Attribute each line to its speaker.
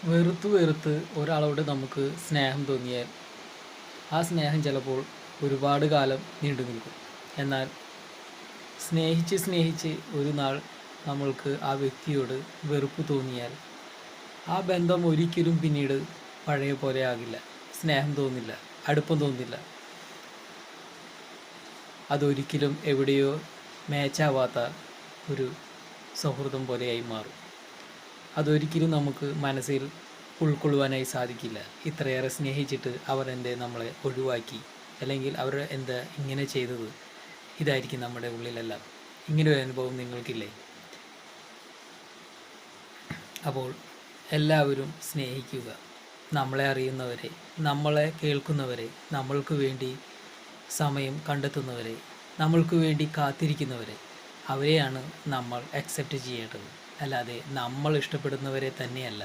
Speaker 1: വെറുത്ത് വെറുത്ത് ഒരാളോട് നമുക്ക് സ്നേഹം തോന്നിയാൽ ആ സ്നേഹം ചിലപ്പോൾ ഒരുപാട് കാലം നീണ്ടു നിൽക്കും. എന്നാൽ സ്നേഹിച്ച് സ്നേഹിച്ച് ഒരു നാൾ നമ്മൾക്ക് ആ വ്യക്തിയോട് വെറുപ്പ് തോന്നിയാൽ ആ ബന്ധം ഒരിക്കലും പിന്നീട് പഴയ പോലെ ആകില്ല. സ്നേഹം തോന്നില്ല, അടുപ്പം തോന്നില്ല. അതൊരിക്കലും എവിടെയോ മാച്ചാവാത്ത ഒരു സൗഹൃദം പോലെയായി മാറും. അതൊരിക്കലും നമുക്ക് മനസ്സിൽ ഉൾക്കൊള്ളുവാനായി സാധിക്കില്ല. ഇത്രയേറെ സ്നേഹിച്ചിട്ട് അവർ നമ്മളെ ഒഴിവാക്കി, അല്ലെങ്കിൽ അവർ എന്താ ഇങ്ങനെ ചെയ്തത്, ഇതായിരിക്കും നമ്മുടെ ഉള്ളിലെല്ലാം. ഇങ്ങനൊരു അനുഭവം നിങ്ങൾക്കില്ലേ? അപ്പോൾ എല്ലാവരും സ്നേഹിക്കുക. നമ്മളെ അറിയുന്നവരെ, നമ്മളെ കേൾക്കുന്നവരെ, നമ്മൾക്ക് വേണ്ടി സമയം കണ്ടെത്തുന്നവരെ, നമ്മൾക്ക് വേണ്ടി കാത്തിരിക്കുന്നവരെ, അവരെയാണ് നമ്മൾ അക്സെപ്റ്റ് ചെയ്യേണ്ടത്. അല്ലാതെ നമ്മൾ ഇഷ്ടപ്പെടുന്നവരെ തന്നെയല്ല.